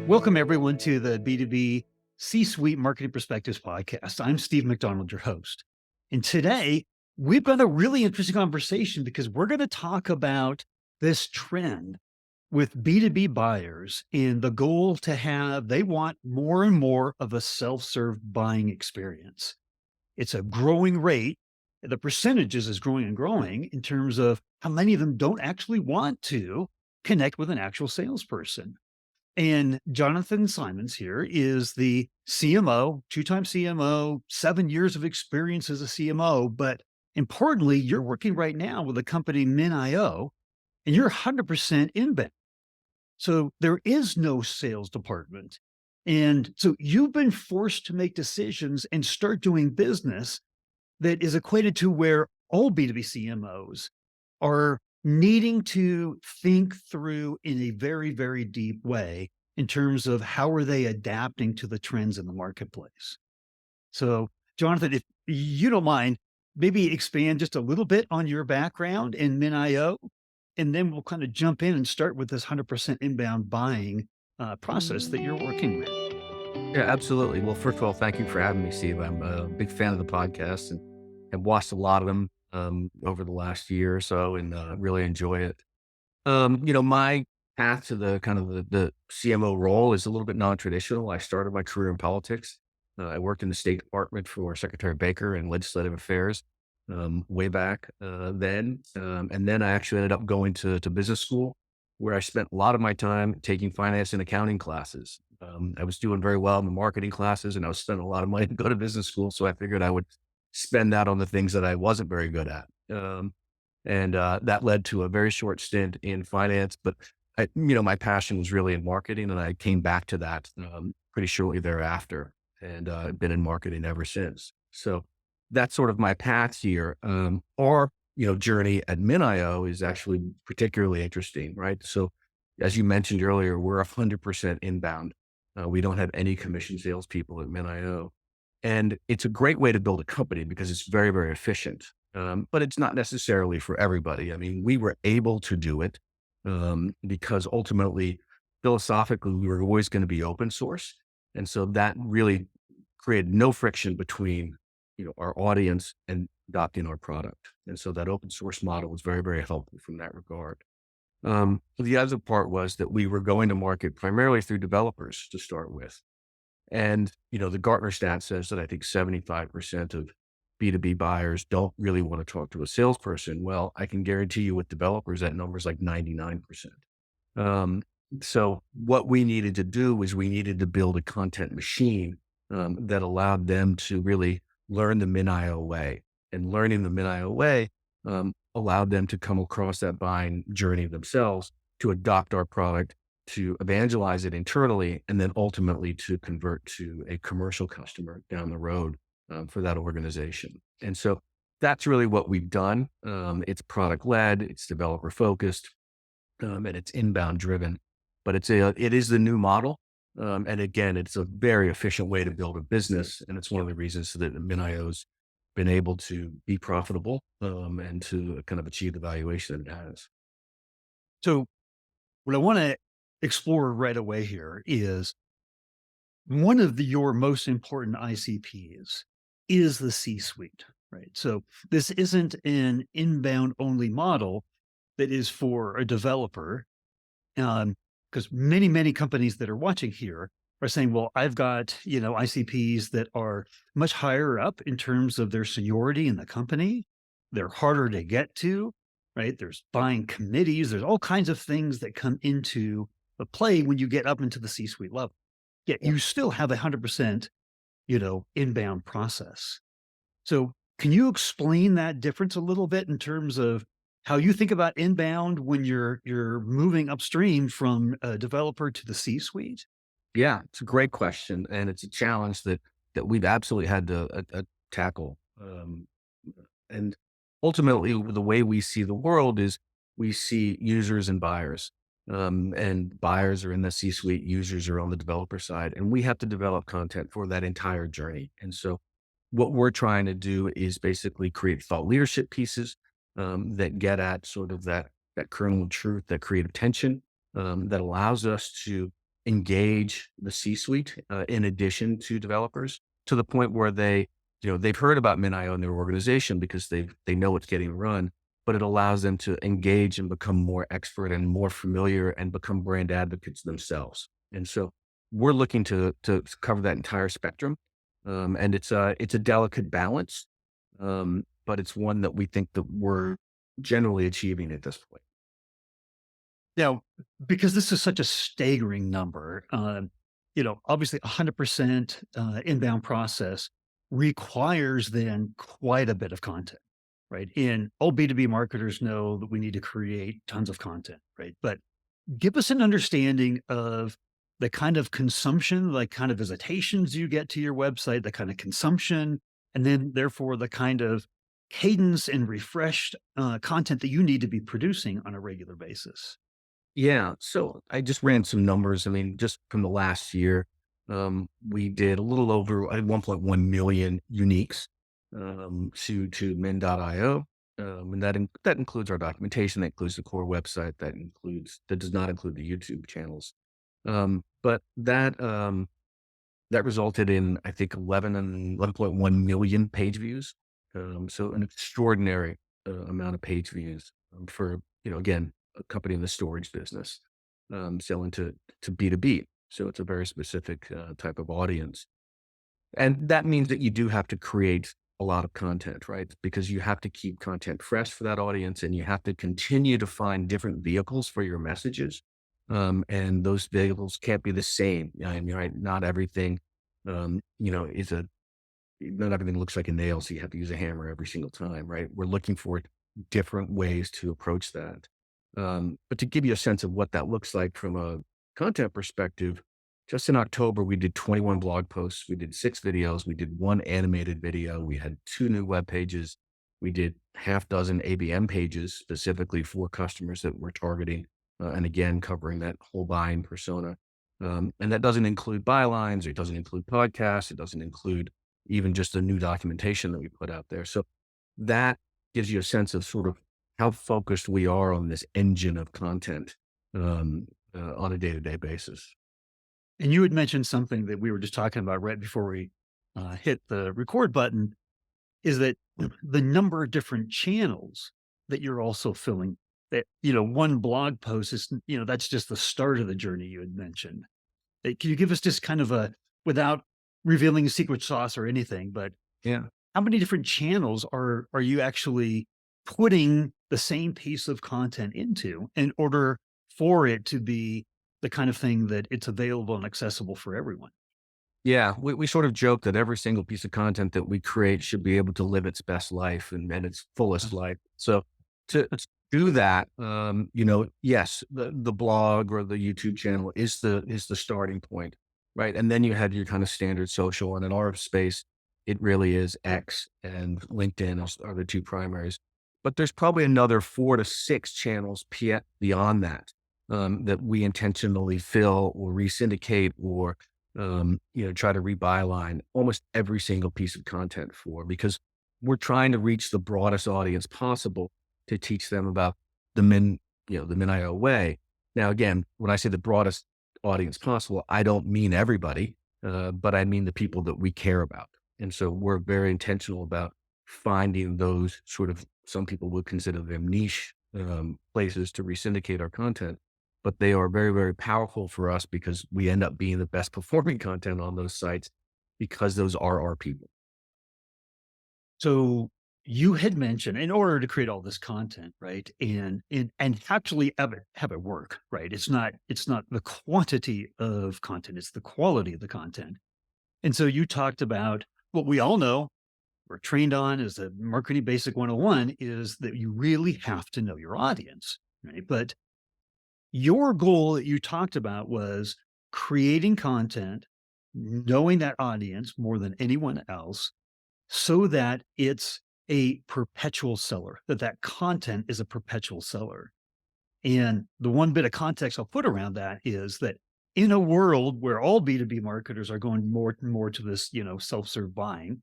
Welcome, everyone, to the B2B C-Suite Marketing Perspectives podcast. I'm Steve McDonald, your host. And today, we've got a really interesting conversation because we're going to talk about this trend with B2B buyers and the goal to have, they want more and more of a self-serve buying experience. It's a growing rate. The percentages is growing and growing in terms of how many of them don't actually want to connect with an actual salesperson. And Jonathan Symonds here is the CMO, two-time CMO, 7 years of experience as a CMO. But importantly, you're working right now with a company, MinIO, and you're 100% inbound. So there is no sales department. And so you've been forced to make decisions and start doing business that is equated to where all B2B CMOs are needing to think through in a very, very deep way in terms of how are they adapting to the trends in the marketplace. So, Jonathan, if you don't mind, maybe expand just a little bit on your background in MinIO, and then we'll kind of jump in and start with this 100% inbound buying process that you're working with. Yeah, absolutely. Well, first of all, thank you for having me, Steve. I'm a big fan of the podcast and have watched a lot of them over the last year or so, and really enjoy it. My path to the kind of the CMO role is a little bit non-traditional. I started my career in politics. I worked in the State Department for Secretary Baker and Legislative Affairs way back then, and then I actually ended up going to business school, where I spent a lot of my time taking finance and accounting classes. I was doing very well in the marketing classes, and I was spending a lot of money to go to business school. So I figured I would spend that on the things that I wasn't very good at. And that led to a very short stint in finance. But my passion was really in marketing, and I came back to that pretty shortly thereafter, and been in marketing ever since. So that's sort of my path here. Our journey at MinIO is actually particularly interesting, right? So as you mentioned earlier, we're 100% inbound. We don't have any commission salespeople at MinIO. And it's a great way to build a company because it's very, very efficient. But it's not necessarily for everybody. I mean, we were able to do it because ultimately, philosophically, we were always going to be open source. And so that really created no friction between our audience and adopting our product. And so that open source model was very, very helpful from that regard. The other part was that we were going to market primarily through developers to start with. And, the Gartner stat says that I think 75% of B2B buyers don't really want to talk to a salesperson. Well, I can guarantee you with developers, that number is like 99%. So what we needed to do was we needed to build a content machine that allowed them to really learn the MinIO way. And learning the MinIO way allowed them to come across that buying journey themselves, to adopt our product, to evangelize it internally, and then ultimately to convert to a commercial customer down the road for that organization. And so that's really what we've done. It's product led, it's developer focused, and it's inbound driven. But it is the new model. And again, it's a very efficient way to build a business. And it's one of the reasons that MinIO's been able to be profitable and to kind of achieve the valuation that it has. So, what I want to explore right away here is one of your most important ICPs is the C-suite, right? So this isn't an inbound only model that is for a developer, because many, many companies that are watching here are saying, well, I've got, ICPs that are much higher up in terms of their seniority in the company. They're harder to get to, right? There's buying committees. There's all kinds of things that come into the play when you get up into the C-suite level. Yet Yeah. you still have 100%, inbound process. So can you explain that difference a little bit in terms of how you think about inbound when you're moving upstream from a developer to the C-suite? Yeah, it's a great question, and it's a challenge that we've absolutely had to tackle. And ultimately, the way we see the world is we see users and buyers, and buyers are in the C-suite, users are on the developer side, and we have to develop content for that entire journey. And so, what we're trying to do is basically create thought leadership pieces that get at sort of that kernel of truth, that creative tension that allows us to engage the C-suite in addition to developers to the point where they've heard about MinIO in their organization because they know it's getting run, but it allows them to engage and become more expert and more familiar and become brand advocates themselves. And so we're looking to cover that entire spectrum. And it's a delicate balance, but it's one that we think that we're generally achieving at this point. Now, because this is such a staggering number, obviously 100% inbound process requires then quite a bit of content, right? And all B2B marketers know that we need to create tons of content, right? But give us an understanding of the kind of consumption, like kind of visitations you get to your website, the kind of consumption, and then therefore the kind of cadence and refreshed content that you need to be producing on a regular basis. Yeah. So I just ran some numbers. I mean, just from the last year, we did a little over 1.1 million uniques to min.io. And that includes our documentation, that includes the core website, that does not include the YouTube channels. But that resulted in, I think, 11.1 million page views. So an extraordinary amount of page views for, again, a company in the storage business, selling to B2B. So it's a very specific type of audience. And that means that you do have to create a lot of content, right? Because you have to keep content fresh for that audience and you have to continue to find different vehicles for your messages. And those vehicles can't be the same. I mean, right? Is not everything looks like a nail. So you have to use a hammer every single time, right? We're looking for different ways to approach that. But to give you a sense of what that looks like from a content perspective, just in October, we did 21 blog posts. We did 6 videos. We did 1 animated video. We had 2 new web pages. We did half dozen ABM pages specifically for customers that we're targeting. And again, covering that whole buying persona. And that doesn't include bylines. It doesn't include podcasts. It doesn't include even just the new documentation that we put out there. So that gives you a sense of sort of how focused we are on this engine of content on a day-to-day basis. And you had mentioned something that we were just talking about right before we hit the record button is that the number of different channels that you're also filling that, one blog post is, that's just the start of the journey you had mentioned. Can you give us just kind of without revealing the secret sauce or anything, but Yeah. how many different channels are you actually putting the same piece of content into in order for it to be the kind of thing that it's available and accessible for everyone? Yeah, we sort of joke that every single piece of content that we create should be able to live its best life and its fullest life. So to do that, yes, the blog or the YouTube channel is the starting point, right? And then you had your kind of standard social, and in our space, it really is X and LinkedIn are the 2 primaries. But there's probably another 4 to 6 channels beyond that that we intentionally fill or resyndicate or try to rebyline almost every single piece of content for because we're trying to reach the broadest audience possible to teach them about the the MinIO way. Now, again, when I say the broadest audience possible, I don't mean everybody, but I mean the people that we care about. And so we're very intentional about finding those sort of, some people would consider them niche places to resyndicate our content, but they are very, very powerful for us because we end up being the best performing content on those sites because those are our people. So you had mentioned in order to create all this content, right? And actually have it work, right? It's not the quantity of content, it's the quality of the content. And so you talked about what we all know we're trained on as a marketing basic 101 is that you really have to know your audience, right? But your goal that you talked about was creating content, knowing that audience more than anyone else so that it's a perpetual seller, that content is a perpetual seller. And the one bit of context I'll put around that is that in a world where all B2B marketers are going more and more to this, self-serve buying,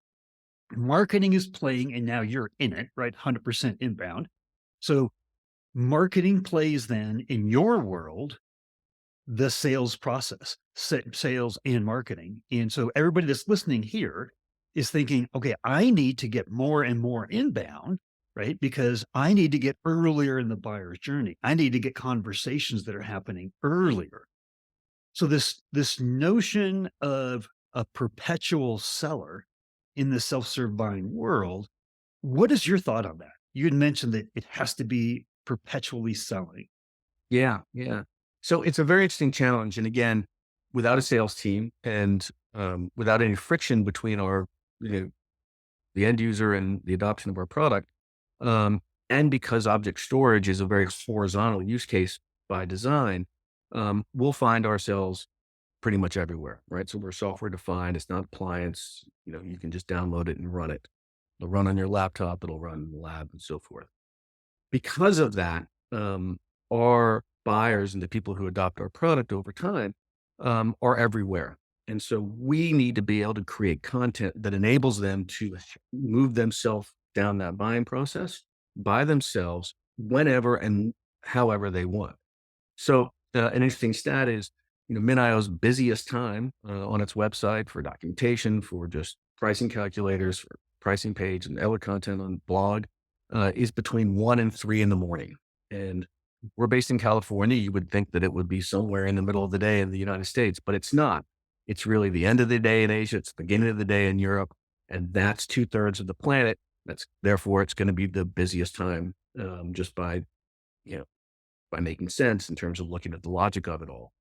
marketing is playing, and now you're in it, right? 100% inbound. So marketing plays then in your world the sales process, sales and marketing. And so everybody that's listening here is thinking, okay, I need to get more and more inbound, right? Because I need to get earlier in the buyer's journey. I need to get conversations that are happening earlier. So this notion of a perpetual seller in the self-serve buying world, what is your thought on that? You had mentioned that it has to be perpetually selling. Yeah, yeah. So it's a very interesting challenge. And again, without a sales team and without any friction between you know, the end user and the adoption of our product, um, and because object storage is a very horizontal use case by design, we'll find ourselves pretty much everywhere, right? So we're software defined. It's not appliance. You can just download it and run it. It'll run on your laptop. It'll run in the lab and so forth. Because of that, our buyers and the people who adopt our product over time are everywhere. And so we need to be able to create content that enables them to move themselves down that buying process by themselves whenever and however they want. So an interesting stat is, MinIO's busiest time on its website for documentation, for just pricing calculators, for pricing page and other content on blog is between 1 and 3 in the morning. And we're based in California. You would think that it would be somewhere in the middle of the day in the United States, but it's not. It's really the end of the day in Asia. It's the beginning of the day in Europe. And that's 2/3 of the planet. Therefore, it's going to be the busiest time just you know, by making sense in terms of looking at the logic of it all.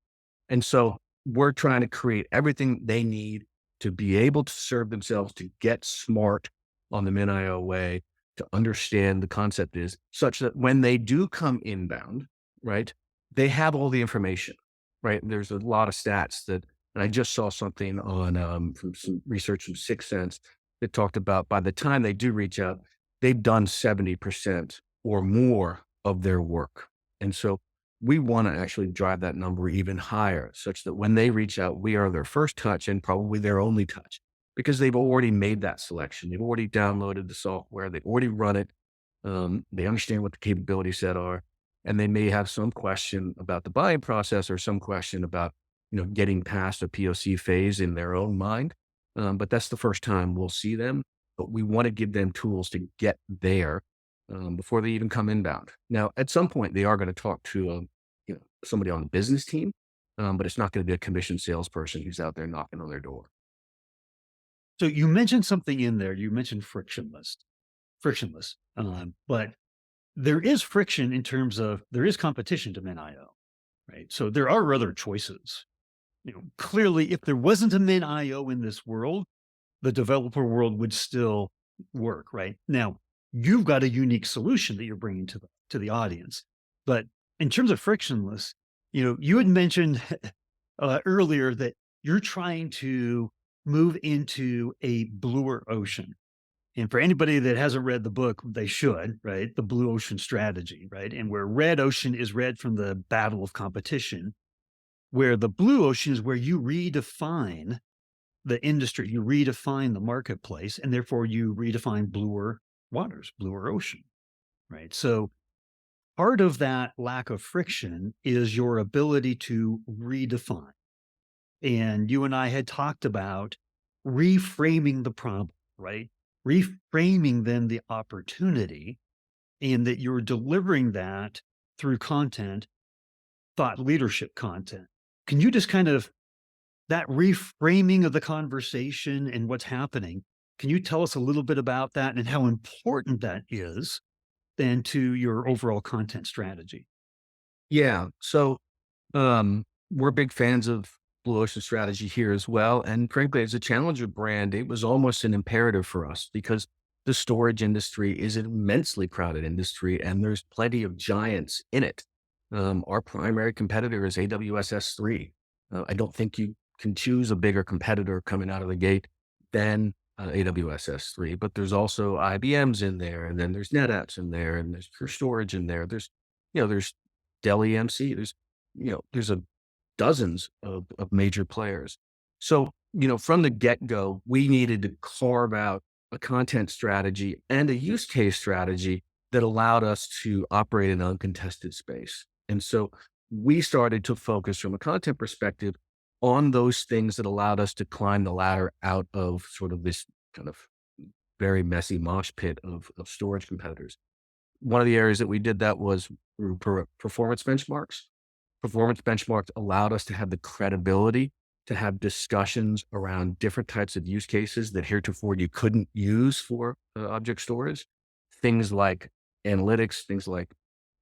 And so we're trying to create everything they need to be able to serve themselves, to get smart on the MinIO way, to understand the concept is such that when they do come inbound, right, they have all the information, right? And there's a lot of stats and I just saw something on from some research from Sixth Sense that talked about by the time they do reach out, they've done 70% or more of their work. And so we want to actually drive that number even higher, such that when they reach out, we are their first touch and probably their only touch because they've already made that selection. They've already downloaded the software. They've already run it. They understand what the capability set are, and they may have some question about the buying process or some question about, getting past a POC phase in their own mind. But that's the first time we'll see them, but we want to give them tools to get there before they even come inbound. Now, at some point, they are going to talk to somebody on the business team, but it's not going to be a commissioned salesperson who's out there knocking on their door. So you mentioned something in there. You mentioned frictionless, but there is friction in terms of there is competition to MinIO, right? So there are other choices. Clearly, if there wasn't a MinIO in this world, the developer world would still work, right? Now, you've got a unique solution that you're bringing to the audience. But in terms of frictionless, you had mentioned earlier that you're trying to move into a bluer ocean. And for anybody that hasn't read the book, they should, right? The blue ocean strategy, right? And where red ocean is red from the battle of competition, where the blue ocean is where you redefine the industry, you redefine the marketplace, and therefore you redefine bluer waters, bluer ocean, right? So part of that lack of friction is your ability to redefine. And you and I had talked about reframing the problem, right? Reframing then the opportunity, and that you're delivering that through content, thought leadership content. Can you just kind of that reframing of the conversation and what's happening, can you tell us a little bit about that and how important that is then to your overall content strategy? Yeah. So we're big fans of Blue Ocean strategy here as well. And frankly, as a challenger brand, it was almost an imperative for us because the storage industry is an immensely crowded industry and there's plenty of giants in it. Our primary competitor is AWS S3. I don't think you can choose a bigger competitor coming out of the gate than AWS S3, but there's also IBM's in there, and then there's NetApp's in there, and there's Pure Storage in there. There's Dell EMC. There's a dozens of major players. So, from the get-go, we needed to carve out a content strategy and a use case strategy that allowed us to operate in uncontested space. And so we started to focus from a content perspective on those things that allowed us to climb the ladder out of sort of this kind of very messy mosh pit of storage competitors. One of the areas that we did that was through performance benchmarks. Performance benchmarks allowed us to have the credibility to have discussions around different types of use cases that heretofore you couldn't use for object storage. Things like analytics, things like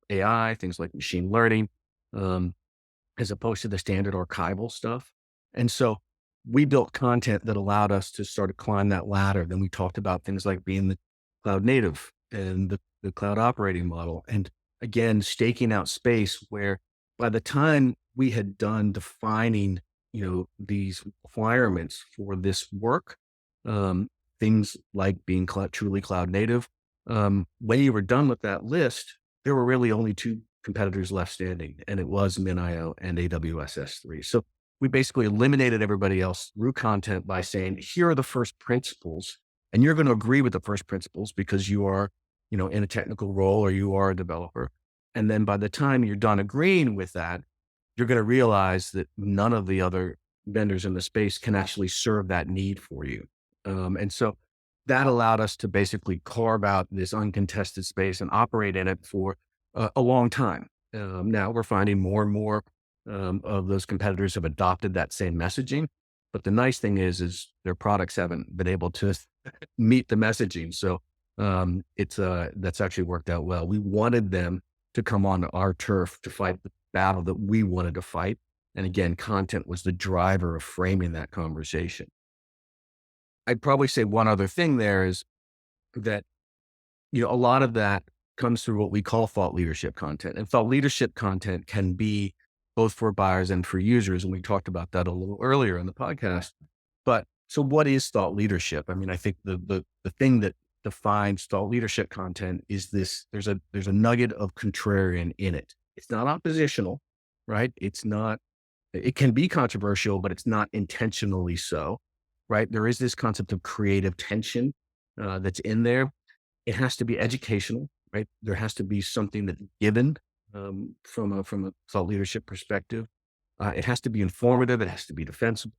AI, things like machine learning. Um, as opposed to the standard archival stuff. And so we built content that allowed us to sort of climb that ladder. Then we talked about things like being the cloud native and the cloud operating model. And again, staking out space where by the time we had done defining, these requirements for this work, um, things like being truly cloud native, when you were done with that list, there were really only two competitors left standing, and it was MinIO and AWS S3. So we basically eliminated everybody else through content by saying, here are the first principles, and you're going to agree with the first principles because you are, in a technical role or you are a developer. And then by the time you're done agreeing with that, you're going to realize that none of the other vendors in the space can actually serve that need for you. And so that allowed us to basically carve out this uncontested space and operate in it for a long time. Now we're finding more and more of those competitors have adopted that same messaging. But the nice thing is their products haven't been able to meet the messaging. So it's that's actually worked out well. We wanted them to come on our turf to fight the battle that we wanted to fight. And again, content was the driver of framing that conversation. I'd probably say one other thing there is that, a lot of that comes through what we call thought leadership content. And thought leadership content can be both for buyers and for users. And we talked about that a little earlier in the podcast. But so what is thought leadership? I mean, I think the thing that defines thought leadership content is this, there's a nugget of contrarian in it. It's not oppositional, right? It can be controversial, but it's not intentionally so, right? There is this concept of creative tension that's in there. It has to be educational, right? There has to be something that's given from a thought leadership perspective. It has to be informative. It has to be defensible,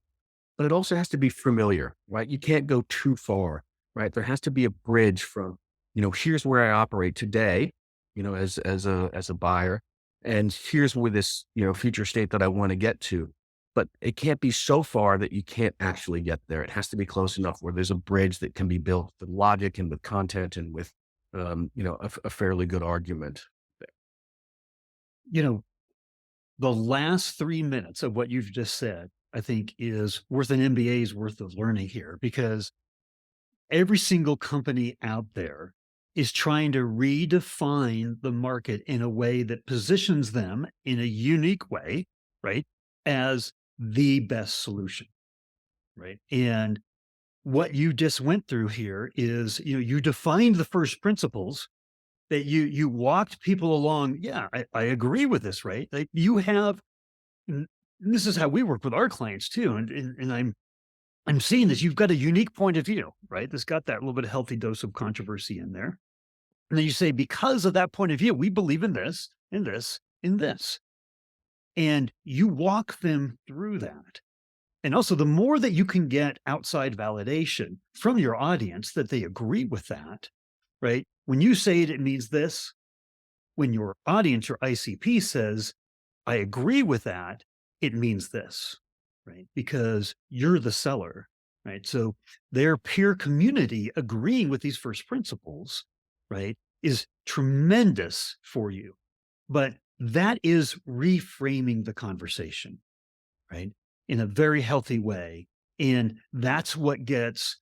but it also has to be familiar, right? You can't go too far, right? There has to be a bridge from, here's where I operate today, as a buyer, and here's where this, future state that I want to get to. But it can't be so far that you can't actually get there. It has to be close enough where there's a bridge that can be built with logic and with content and with, a fairly good argument. You know, the last 3 minutes of what you've just said, I think is worth an MBA's worth of learning here because every single company out there is trying to redefine the market in a way that positions them in a unique way, right? As the best solution, right? And what you just went through here is, you defined the first principles that you walked people along. Yeah, I agree with this, right? Like you have, and this is how we work with our clients too. And I'm seeing this. You've got a unique point of view, right? That's got that little bit of healthy dose of controversy in there. And then you say, because of that point of view, we believe in this, in this, in this. And you walk them through that. And also, the more that you can get outside validation from your audience that they agree with that, right? When you say it, it means this. When your audience, your ICP says, I agree with that, it means this, right? Because you're the seller, right? So their peer community agreeing with these first principles, right, is tremendous for you. But that is reframing the conversation, right? In a very healthy way. And that's what gets,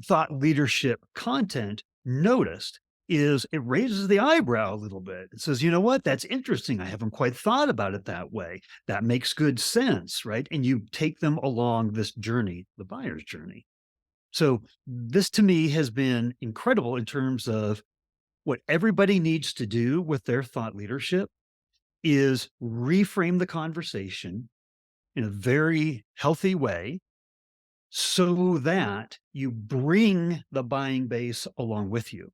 thought leadership content noticed is it raises the eyebrow a little bit. It says, you know what? That's interesting. I haven't quite thought about it that way. That makes good sense, right? And you take them along this journey, the buyer's journey. So this to me has been incredible in terms of what everybody needs to do with their thought leadership is reframe the conversation in a very healthy way so that you bring the buying base along with you,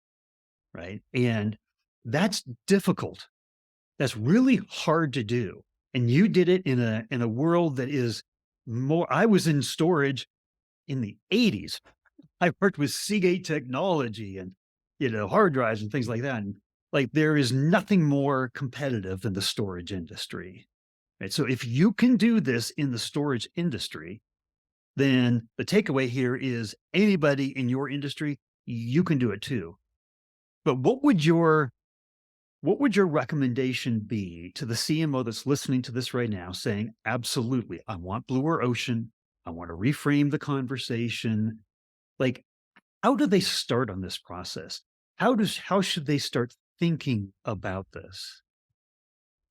right? And that's difficult, That's really hard to do. And you did it in a world that is more. I was in storage in the 80s. I worked with Seagate technology and, hard drives and things like that. And like there is nothing more competitive than the storage industry. Right. So if you can do this in the storage industry, then the takeaway here is anybody in your industry, you can do it too. But what would your recommendation be to the CMO that's listening to this right now saying, absolutely, I want bluer ocean. I want to reframe the conversation. Like, how do they start on this process? How should they start thinking about this?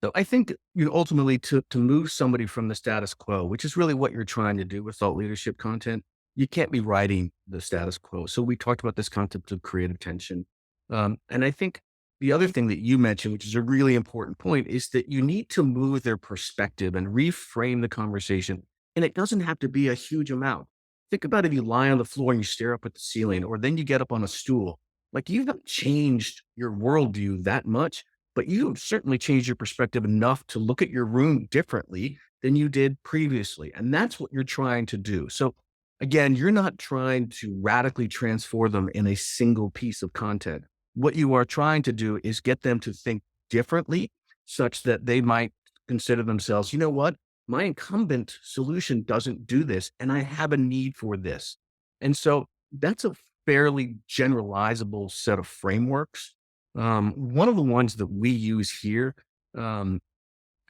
So I think ultimately to move somebody from the status quo, which is really what you're trying to do with thought leadership content, you can't be writing the status quo. So we talked about this concept of creative tension, and I think the other thing that you mentioned, which is a really important point, is that you need to move their perspective and reframe the conversation. And it doesn't have to be a huge amount. Think about if you lie on the floor and you stare up at the ceiling, or then you get up on a stool. Like you haven't changed your worldview that much, but you have certainly changed your perspective enough to look at your room differently than you did previously. And that's what you're trying to do. So again, you're not trying to radically transform them in a single piece of content. What you are trying to do is get them to think differently such that they might consider themselves, you know what? My incumbent solution doesn't do this, and I have a need for this. And so that's a fairly generalizable set of frameworks. One of the ones that we use here, um,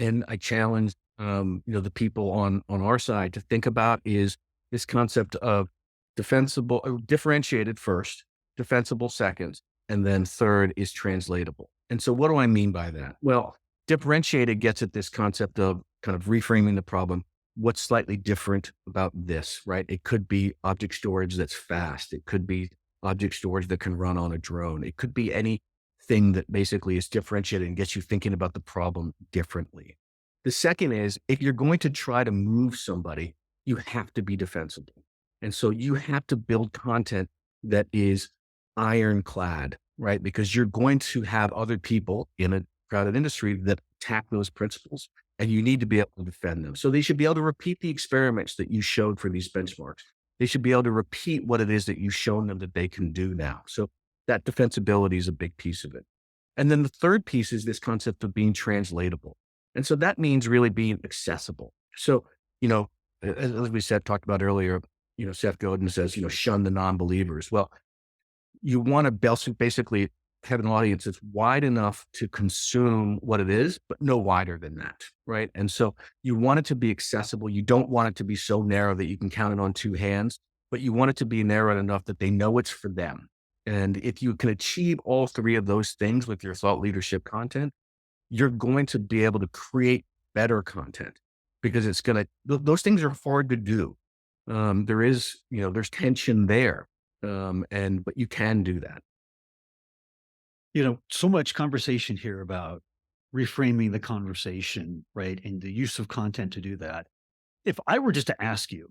and I challenge the people on our side to think about is this concept of differentiated first, defensible second, and then third is translatable. And so what do I mean by that? Well, differentiated gets at this concept of kind of reframing the problem. What's slightly different about this, right? It could be object storage that's fast. It could be object storage that can run on a drone. It could be anything that basically is differentiated and gets you thinking about the problem differently. The second is if you're going to try to move somebody, you have to be defensible. And so you have to build content that is ironclad, right? Because you're going to have other people in a crowded industry that attack those principles and you need to be able to defend them. So they should be able to repeat the experiments that you showed for these benchmarks. They should be able to repeat what it is that you've shown them that they can do now. So that defensibility is a big piece of it. And then the third piece is this concept of being translatable. And so that means really being accessible. So, as we said, talked about earlier, Seth Godin says, shun the non-believers. Well, you want to basically have an audience that's wide enough to consume what it is, but no wider than that, right? And so you want it to be accessible. You don't want it to be so narrow that you can count it on two hands, but you want it to be narrow enough that they know it's for them. And if you can achieve all three of those things with your thought leadership content, you're going to be able to create better content because those things are hard to do. There's tension there. But you can do that. So much conversation here about reframing the conversation, right? And the use of content to do that. If I were just to ask you,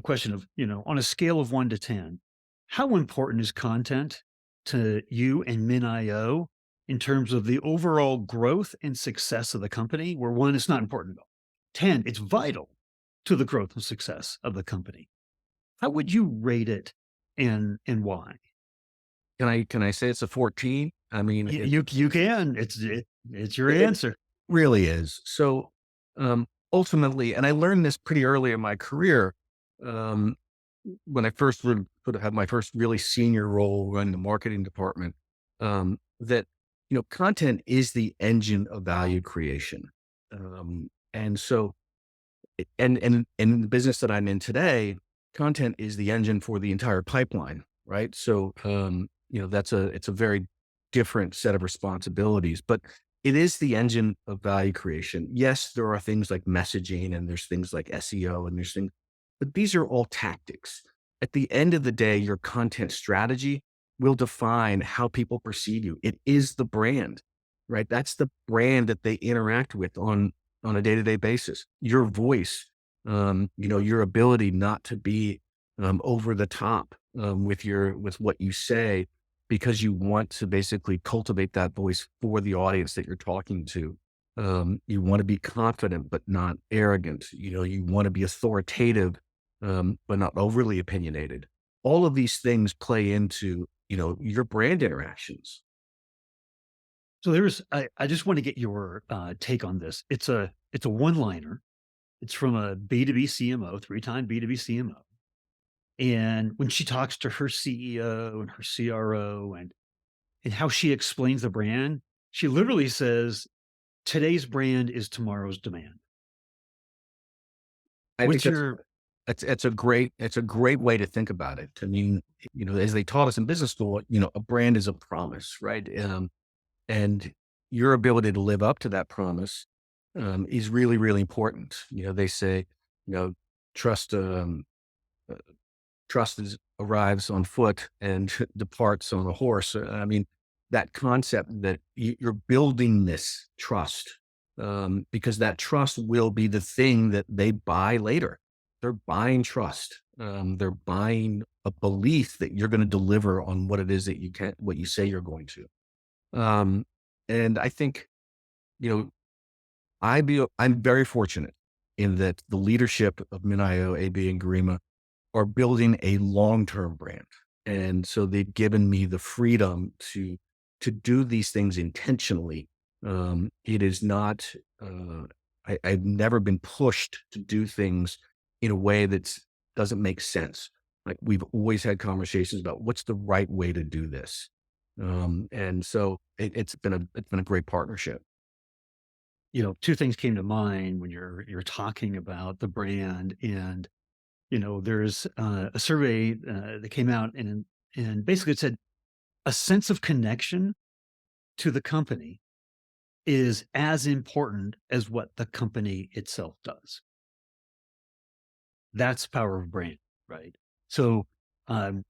question of, on a scale of 1 to 10, how important is content to you and MinIO in terms of the overall growth and success of the company? Where 1, it's not important at all. 10, it's vital to the growth and success of the company. How would you rate it and why? Can I say it's a 14? I mean, You can. It's your it answer. really is. So, ultimately, and I learned this pretty early in my career, um, when I first sort of had my first really senior role running the marketing department, that, content is the engine of value creation. And so, and in the business that I'm in today, content is the engine for the entire pipeline, right? So, it's a very different set of responsibilities, but it is the engine of value creation. Yes, there are things like messaging and there's things like SEO and there's things, but these are all tactics. At the end of the day, your content strategy will define how people perceive you. It is the brand, right? That's the brand that they interact with on a day-to-day basis. Your voice, your ability not to be over the top with what you say, because you want to basically cultivate that voice for the audience that you're talking to. You want to be confident, but not arrogant. You want to be authoritative, but not overly opinionated. All of these things play into, your brand interactions. So I just want to get your take on this. It's a one liner. It's from a B2B CMO, three-time B2B CMO. And when she talks to her CEO and her CRO and how she explains the brand, she literally says, today's brand is tomorrow's demand. I think What's your it's a great way to think about it. I mean, as they taught us in business school, a brand is a promise, right? And your ability to live up to that promise is really, really important. They say, you know, trust, uh, arrives on foot and departs on a horse. I mean, that concept that you're building this trust, because that trust will be the thing that they buy later. They're buying trust. They're buying a belief that you're going to deliver on what it is that what you say you're going to. Um, and I think, you know, I'm very fortunate in that the leadership of Minio, AB, and Garima are building a long-term brand. And so they've given me the freedom to do these things intentionally. It is not, I've never been pushed to do things in a way that doesn't make sense. Like we've always had conversations about what's the right way to do this. And so it's been a great partnership. two things came to mind when you're talking about the brand. And there's a survey that came out, and basically it said a sense of connection to the company is as important as what the company itself does. That's power of brand, right? So, um,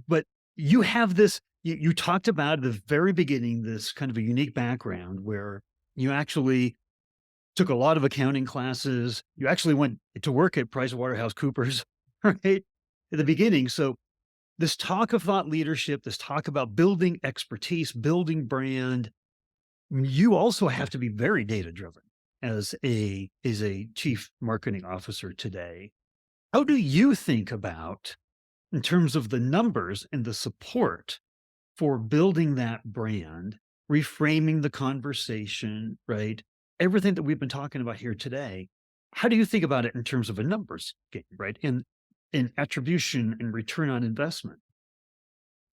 but you have this. You talked about at the very beginning this kind of a unique background where you actually took a lot of accounting classes. You actually went to work at PricewaterhouseCoopers, right? At the beginning. So this talk of thought leadership, this talk about building expertise, building brand, you also have to be very data driven as a chief marketing officer today. How do you think about in terms of the numbers and the support for building that brand, reframing the conversation, right? Everything that we've been talking about here today. How do you think about it in terms of a numbers game, right? In attribution and return on investment?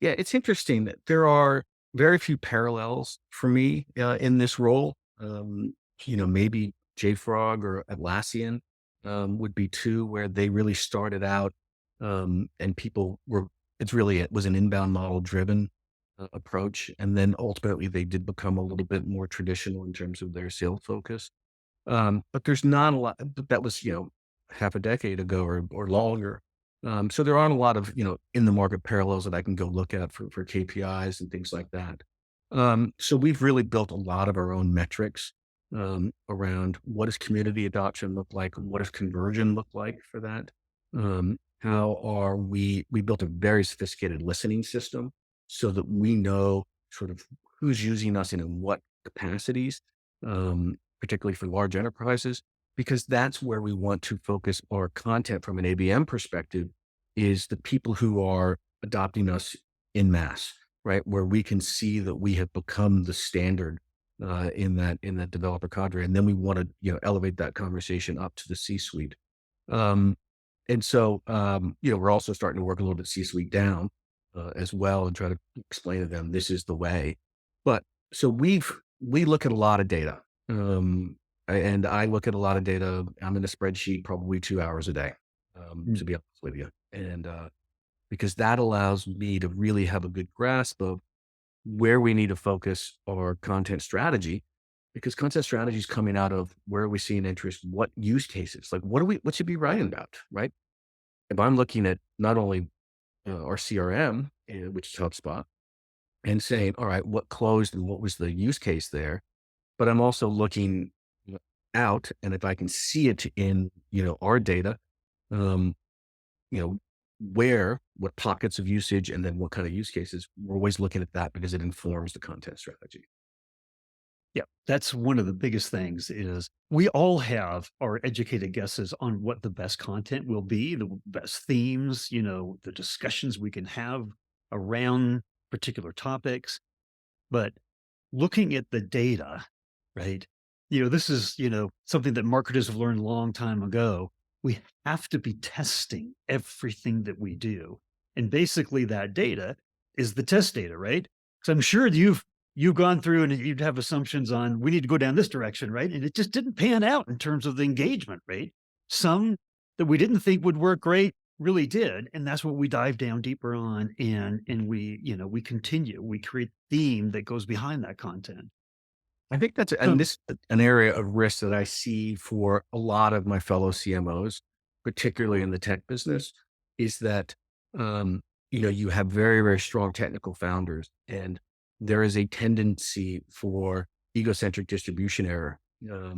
Yeah, it's interesting that there are very few parallels for me in this role. Maybe JFrog or Atlassian would be two where they really started out, and people were. It was an inbound model driven approach, and then ultimately they did become a little bit more traditional in terms of their sales focus. But there's not a lot. That was half a decade ago or longer. So there aren't a lot of, in the market parallels that I can go look at for KPIs and things like that. So we've really built a lot of our own metrics around what does community adoption look like? What does conversion look like for that? How are we built a very sophisticated listening system so that we know sort of who's using us and in what capacities, particularly for large enterprises, because that's where we want to focus our content from an ABM perspective is the people who are adopting us in mass, right? Where we can see that we have become the standard in that developer cadre, and then we want to elevate that conversation up to the C-suite. Um, and so we're also starting to work a little bit C-suite down as well, and try to explain to them this is the way. But so we look at a lot of data. And I look at a lot of data. I'm in a spreadsheet probably 2 hours a day, to Mm. be honest with you. And because that allows me to really have a good grasp of where we need to focus our content strategy, because content strategy is coming out of where are we seeing interest, what use cases, like what should we be writing about, right? If I'm looking at not only our CRM, which is HubSpot, and saying, all right, what closed and what was the use case there? But I'm also looking out, and if I can see it in, our data, um, you know, what pockets of usage, and then what kind of use cases. We're always looking at that because it informs the content strategy. Yeah, that's one of the biggest things is we all have our educated guesses on what the best content will be, the best themes, the discussions we can have around particular topics. But looking at the data, right? This is, something that marketers have learned a long time ago. We have to be testing everything that we do. And basically that data is the test data, right? So I'm sure you've gone through and you'd have assumptions on we need to go down this direction, right? And it just didn't pan out in terms of the engagement rate. Some that we didn't think would work great really did, and that's what we dive down deeper on, and we continue. We create theme that goes behind that content. I think that's and So this an area of risk that I see for a lot of my fellow CMOs, particularly in the tech business, is that um, you have very, very strong technical founders, and there is a tendency for egocentric distribution error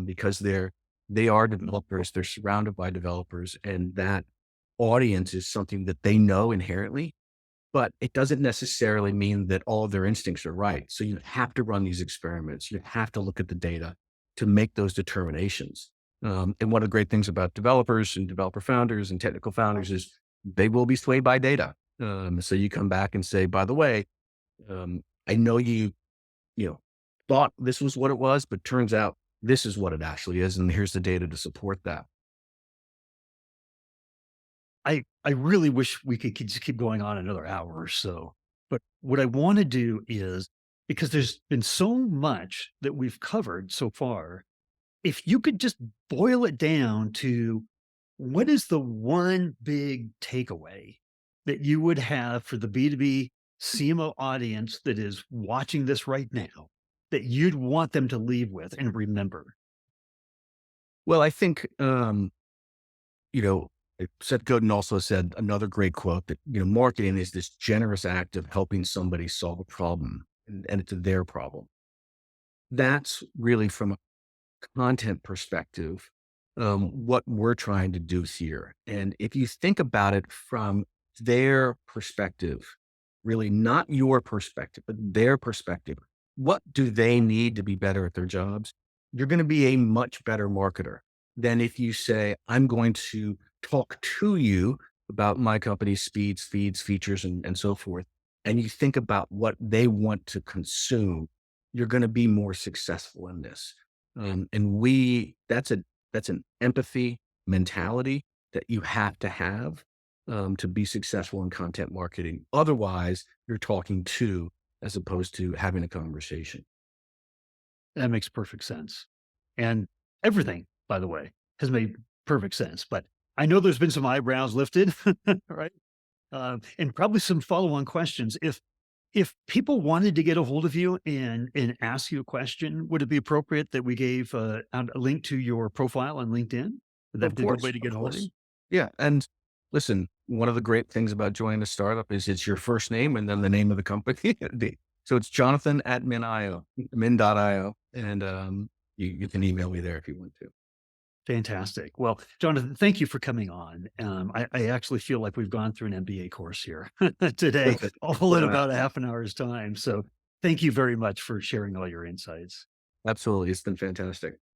because they are developers, they're surrounded by developers, and that audience is something that they know inherently, but it doesn't necessarily mean that all of their instincts are right. So you have to run these experiments. You have to look at the data to make those determinations. And one of the great things about developers and developer founders and technical founders is they will be swayed by data. So you come back and say, by the way, I know you know, thought this was what it was, but turns out this is what it actually is. And here's the data to support that. I really wish we could just keep going on another hour or so. But what I want to do is because there's been so much that we've covered so far, if you could just boil it down to what is the one big takeaway that you would have for the B2B CMO audience that is watching this right now that you'd want them to leave with and remember? Well, I think, you know, Seth Godin also said another great quote that, marketing is this generous act of helping somebody solve a problem, and it's their problem. That's really from a content perspective, what we're trying to do here. And if you think about it from their perspective, really not your perspective, but their perspective, what do they need to be better at their jobs? You're going to be a much better marketer than if you say, I'm going to talk to you about my company's speeds, feeds, features, and so forth. And you think about what they want to consume, you're going to be more successful in this. And that's an empathy mentality that you have to be successful in content marketing. Otherwise, you're talking to as opposed to having a conversation. That makes perfect sense. And everything, by the way, has made perfect sense. But I know there's been some eyebrows lifted, right? And probably some follow-on questions. If people wanted to get a hold of you and ask you a question, would it be appropriate that we gave out a link to your profile on LinkedIn? Would that Of be a good way course, to of get a hold of course. you? Yeah, and listen, one of the great things about joining a startup is it's your first name and then the name of the company. So it's Jonathan at min.io, and you can email me there if you want to. Fantastic. Well, Jonathan, thank you for coming on. I actually feel like we've gone through an MBA course here today, Perfect. all in Yeah, about a half an hour's time. So thank you very much for sharing all your insights. absolutely. It's been fantastic.